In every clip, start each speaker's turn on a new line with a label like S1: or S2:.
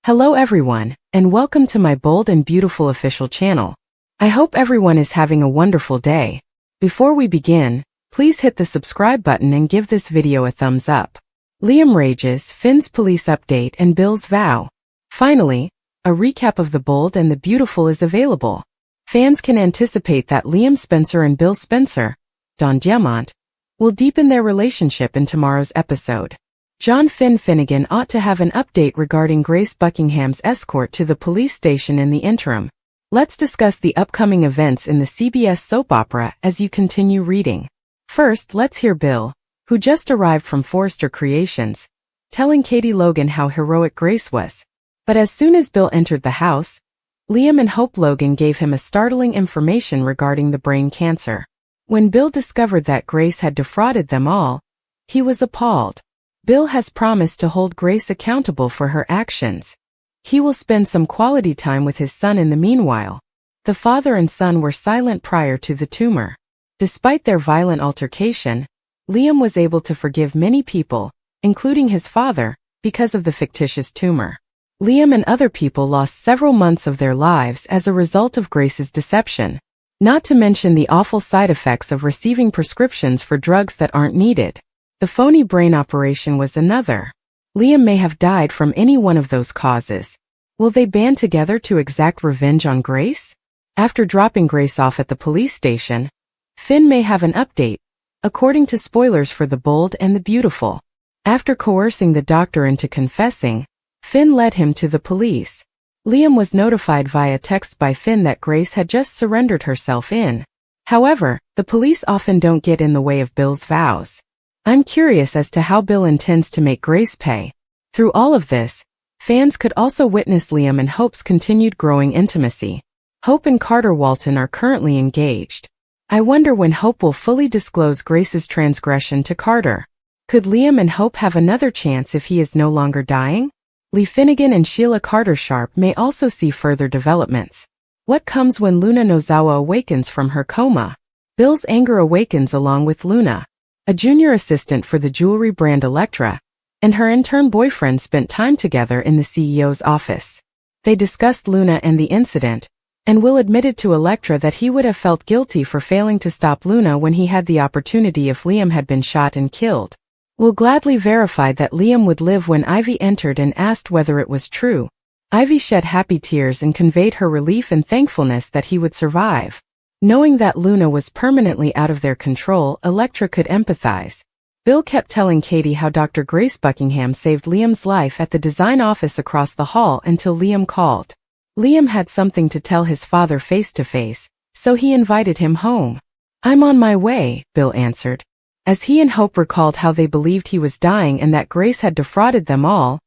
S1: Hello everyone, and welcome to my bold and beautiful official channel. I hope everyone is having a wonderful day. Before we begin, please hit the subscribe button and give this video a thumbs up. Liam rages, Finn's police update and Bill's vow. Finally, a recap of the bold and the beautiful is available. Fans can anticipate that Liam Spencer and Bill Spencer, Don Diamant, will deepen their relationship in tomorrow's episode. John Finnegan ought to have an update regarding Grace Buckingham's escort to the police station in the interim. Let's discuss the upcoming events in the CBS soap opera as you continue reading. First, let's hear Bill, who just arrived from Forrester Creations, telling Katie Logan how heroic Grace was. But as soon as Bill entered the house, Liam and Hope Logan gave him a startling information regarding the brain cancer. When Bill discovered that Grace had defrauded them all, he was appalled. Bill has promised to hold Grace accountable for her actions. He will spend some quality time with his son in the meanwhile. The father and son were silent prior to the tumor. Despite their violent altercation, Liam was able to forgive many people, including his father, because of the fictitious tumor. Liam and other people lost several months of their lives as a result of Grace's deception. Not to mention the awful side effects of receiving prescriptions for drugs that aren't needed. The phony brain operation was another. Liam may have died from any one of those causes. Will they band together to exact revenge on Grace? After dropping Grace off at the police station, Finn may have an update, according to spoilers for The Bold and the Beautiful. After coercing the doctor into confessing, Finn led him to the police. Liam was notified via text by Finn that Grace had just surrendered herself in. However, the police often don't get in the way of Bill's vows. I'm curious as to how Bill intends to make Grace pay. Through all of this, fans could also witness Liam and Hope's continued growing intimacy. Hope and Carter Walton are currently engaged. I wonder when Hope will fully disclose Grace's transgression to Carter. Could Liam and Hope have another chance if he is no longer dying? Lee Finnegan and Sheila Carter-Sharp may also see further developments. What comes when Luna Nozawa awakens from her coma? Bill's anger awakens along with Luna, a junior assistant for the jewelry brand Elektra, and her intern boyfriend spent time together in the CEO's office. They discussed Luna and the incident, and Will admitted to Elektra that he would have felt guilty for failing to stop Luna when he had the opportunity if Liam had been shot and killed. Will gladly verified that Liam would live when Ivy entered and asked whether it was true. Ivy shed happy tears and conveyed her relief and thankfulness that he would survive. Knowing that Luna was permanently out of their control, Elektra could empathize. Bill kept telling Katie how Dr. Grace Buckingham saved Liam's life at the design office across the hall until Liam called. Liam had something to tell his father face to face, so he invited him home. "I'm on my way," Bill answered. As he and Hope recalled how they believed he was dying and that Grace had defrauded them all,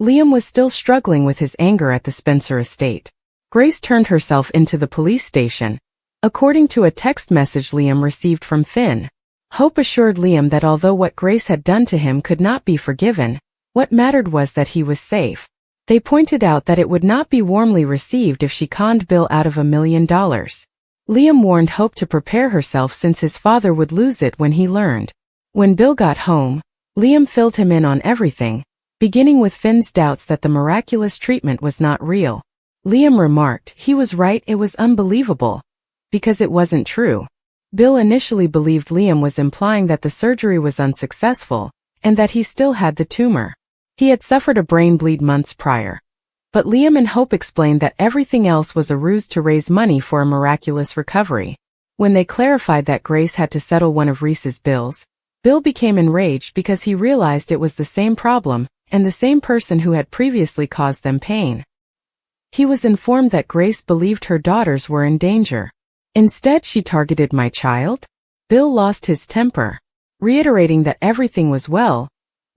S1: Liam was still struggling with his anger at the Spencer estate. Grace turned herself into the police station, according to a text message Liam received from Finn. Hope assured Liam that although what Grace had done to him could not be forgiven, what mattered was that he was safe. They pointed out that it would not be warmly received if she conned Bill out of $1 million. Liam warned Hope to prepare herself since his father would lose it when he learned. When Bill got home, Liam filled him in on everything, beginning with Finn's doubts that the miraculous treatment was not real. Liam remarked he was right, it was unbelievable, because it wasn't true. Bill initially believed Liam was implying that the surgery was unsuccessful, and that he still had the tumor. He had suffered a brain bleed months prior. But Liam and Hope explained that everything else was a ruse to raise money for a miraculous recovery. When they clarified that Grace had to settle one of Reese's bills, Bill became enraged because he realized it was the same problem, and the same person who had previously caused them pain. He was informed that Grace believed her daughters were in danger. Instead, she targeted my child? Bill lost his temper. Reiterating that everything was well,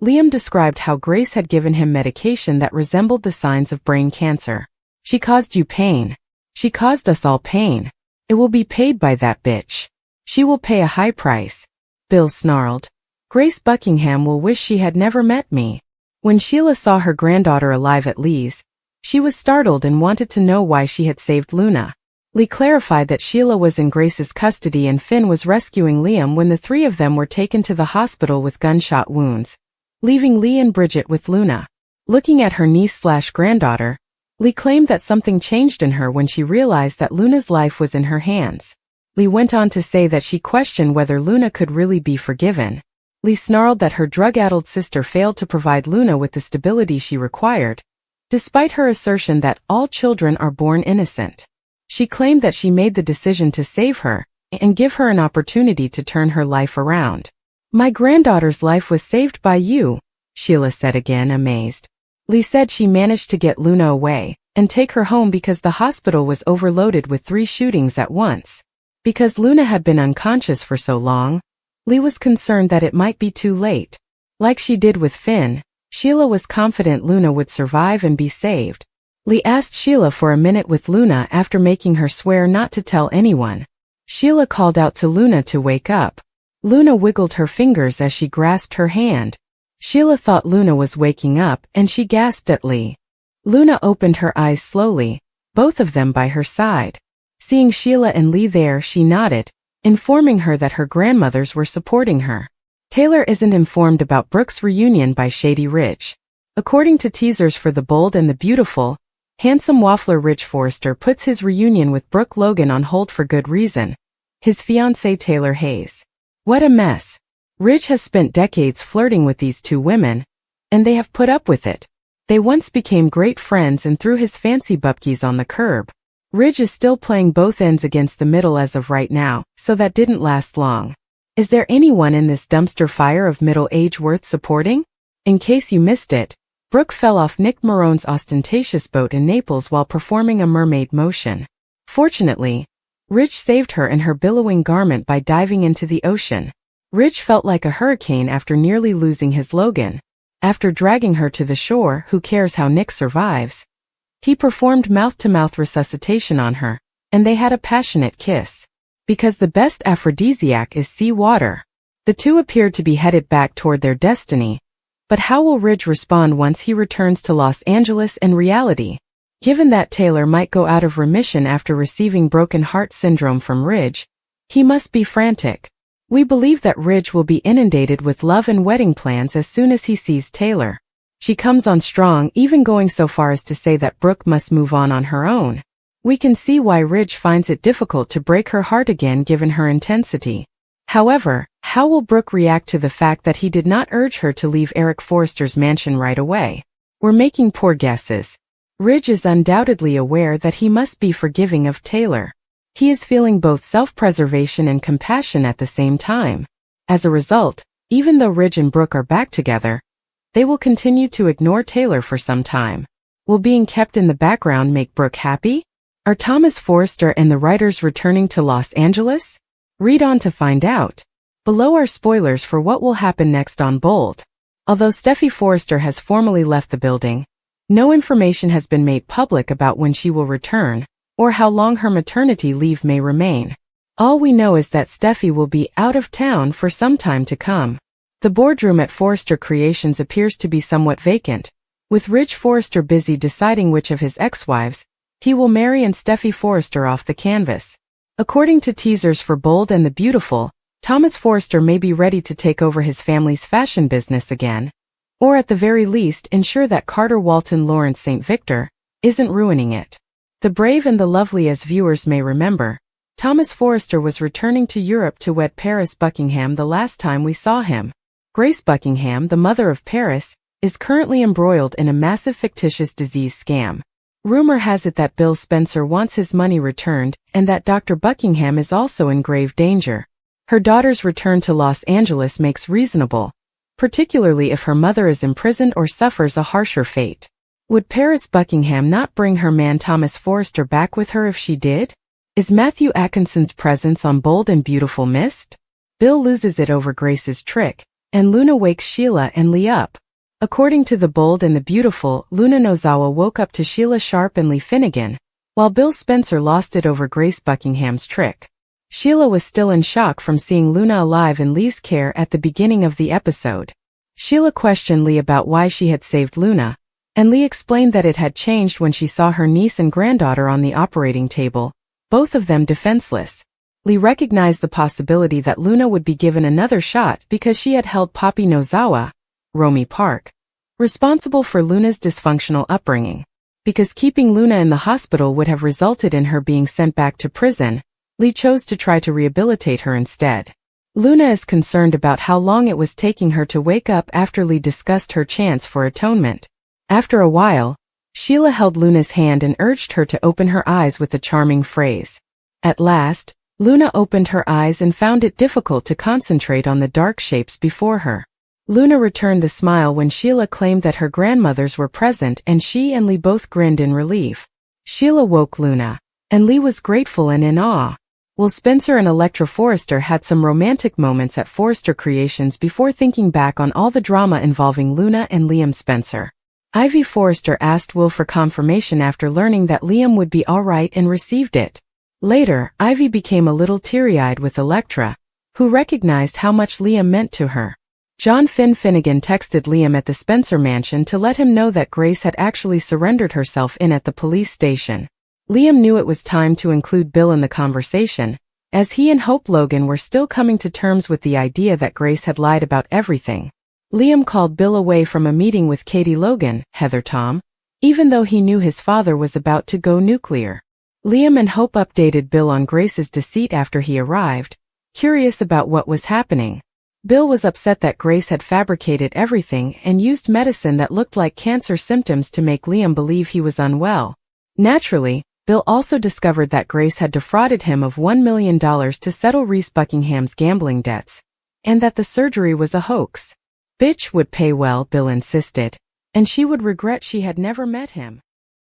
S1: Liam described how Grace had given him medication that resembled the signs of brain cancer. "She caused you pain. She caused us all pain. It will be paid by that bitch. She will pay a high price." Bill snarled. "Grace Buckingham will wish she had never met me." When Sheila saw her granddaughter alive at Lee's, she was startled and wanted to know why she had saved Luna. Lee clarified that Sheila was in Grace's custody and Finn was rescuing Liam when the three of them were taken to the hospital with gunshot wounds, leaving Lee and Bridget with Luna. Looking at her niece/granddaughter, Lee claimed that something changed in her when she realized that Luna's life was in her hands. Lee went on to say that she questioned whether Luna could really be forgiven. Lee snarled that her drug-addled sister failed to provide Luna with the stability she required, despite her assertion that all children are born innocent. She claimed that she made the decision to save her and give her an opportunity to turn her life around. "My granddaughter's life was saved by you," Sheila said again, amazed. Lee said she managed to get Luna away and take her home because the hospital was overloaded with 3 shootings at once. Because Luna had been unconscious for so long, Lee was concerned that it might be too late. Like she did with Finn, Sheila was confident Luna would survive and be saved. Lee asked Sheila for a minute with Luna after making her swear not to tell anyone. Sheila called out to Luna to wake up. Luna wiggled her fingers as she grasped her hand. Sheila thought Luna was waking up and she gasped at Lee. Luna opened her eyes slowly, both of them by her side. Seeing Sheila and Lee there, she nodded, informing her that her grandmothers were supporting her. Taylor isn't informed about Brooke's reunion by Shady Rich. According to teasers for The Bold and the Beautiful, handsome waffler Rich Forrester puts his reunion with Brooke Logan on hold for good reason. His fiancée Taylor Hayes. What a mess. Ridge has spent decades flirting with these 2 women, and they have put up with it. They once became great friends and threw his fancy bupkies on the curb. Ridge is still playing both ends against the middle as of right now, so that didn't last long. Is there anyone in this dumpster fire of middle age worth supporting? In case you missed it, Brooke fell off Nick Marone's ostentatious boat in Naples while performing a mermaid motion. Fortunately, Ridge saved her in her billowing garment by diving into the ocean. Ridge felt like a hurricane after nearly losing his Logan. After dragging her to the shore, who cares how Nick survives? He performed mouth-to-mouth resuscitation on her, and they had a passionate kiss. Because the best aphrodisiac is sea water. The 2 appeared to be headed back toward their destiny. But how will Ridge respond once he returns to Los Angeles and reality? Given that Taylor might go out of remission after receiving broken heart syndrome from Ridge, he must be frantic. We believe that Ridge will be inundated with love and wedding plans as soon as he sees Taylor. She comes on strong, even going so far as to say that Brooke must move on her own. We can see why Ridge finds it difficult to break her heart again given her intensity. However, how will Brooke react to the fact that he did not urge her to leave Eric Forrester's mansion right away? We're making poor guesses. Ridge is undoubtedly aware that he must be forgiving of Taylor. He is feeling both self-preservation and compassion at the same time. As a result, even though Ridge and Brooke are back together, they will continue to ignore Taylor for some time. Will being kept in the background make Brooke happy? Are Thomas Forrester and the writers returning to Los Angeles? Read on to find out. Below are spoilers for what will happen next on Bold. Although Steffy Forrester has formally left the building, no information has been made public about when she will return, or how long her maternity leave may remain. All we know is that Steffy will be out of town for some time to come. The boardroom at Forrester Creations appears to be somewhat vacant, with Ridge Forrester busy deciding which of his ex-wives he will marry and Steffy Forrester off the canvas. According to teasers for Bold and the Beautiful, Thomas Forrester may be ready to take over his family's fashion business again, or at the very least ensure that Carter Walton Lawrence St. Victor isn't ruining it. The brave and the lovely, as viewers may remember, Thomas Forrester was returning to Europe to wed Paris Buckingham the last time we saw him. Grace Buckingham, the mother of Paris, is currently embroiled in a massive fictitious disease scam. Rumor has it that Bill Spencer wants his money returned and that Dr. Buckingham is also in grave danger. Her daughter's return to Los Angeles makes reasonable, particularly if her mother is imprisoned or suffers a harsher fate. Would Paris Buckingham not bring her man Thomas Forrester back with her if she did? Is Matthew Atkinson's presence on Bold and Beautiful missed? Bill loses it over Grace's trick, and Luna wakes Sheila and Lee up. According to The Bold and the Beautiful, Luna Nozawa woke up to Sheila Sharp and Lee Finnegan, while Bill Spencer lost it over Grace Buckingham's trick. Sheila was still in shock from seeing Luna alive in Lee's care at the beginning of the episode. Sheila questioned Lee about why she had saved Luna, and Lee explained that it had changed when she saw her niece and granddaughter on the operating table, both of them defenseless. Lee recognized the possibility that Luna would be given another shot because she had held Poppy Nozawa, Romy Park, responsible for Luna's dysfunctional upbringing. Because keeping Luna in the hospital would have resulted in her being sent back to prison, Lee chose to try to rehabilitate her instead. Luna is concerned about how long it was taking her to wake up after Lee discussed her chance for atonement. After a while, Sheila held Luna's hand and urged her to open her eyes with a charming phrase. At last, Luna opened her eyes and found it difficult to concentrate on the dark shapes before her. Luna returned the smile when Sheila claimed that her grandmothers were present, and she and Lee both grinned in relief. Sheila woke Luna, and Lee was grateful and in awe. Will Spencer and Electra Forrester had some romantic moments at Forrester Creations before thinking back on all the drama involving Luna and Liam Spencer. Ivy Forrester asked Will for confirmation after learning that Liam would be alright and received it. Later, Ivy became a little teary-eyed with Electra, who recognized how much Liam meant to her. John Finnegan texted Liam at the Spencer mansion to let him know that Grace had actually surrendered herself in at the police station. Liam knew it was time to include Bill in the conversation, as he and Hope Logan were still coming to terms with the idea that Grace had lied about everything. Liam called Bill away from a meeting with Katie Logan, Heather Tom, even though he knew his father was about to go nuclear. Liam and Hope updated Bill on Grace's deceit after he arrived, curious about what was happening. Bill was upset that Grace had fabricated everything and used medicine that looked like cancer symptoms to make Liam believe he was unwell. Naturally, Bill also discovered that Grace had defrauded him of $1 million to settle Reese Buckingham's gambling debts, and that the surgery was a hoax. Bitch would pay well, Bill insisted, and she would regret she had never met him.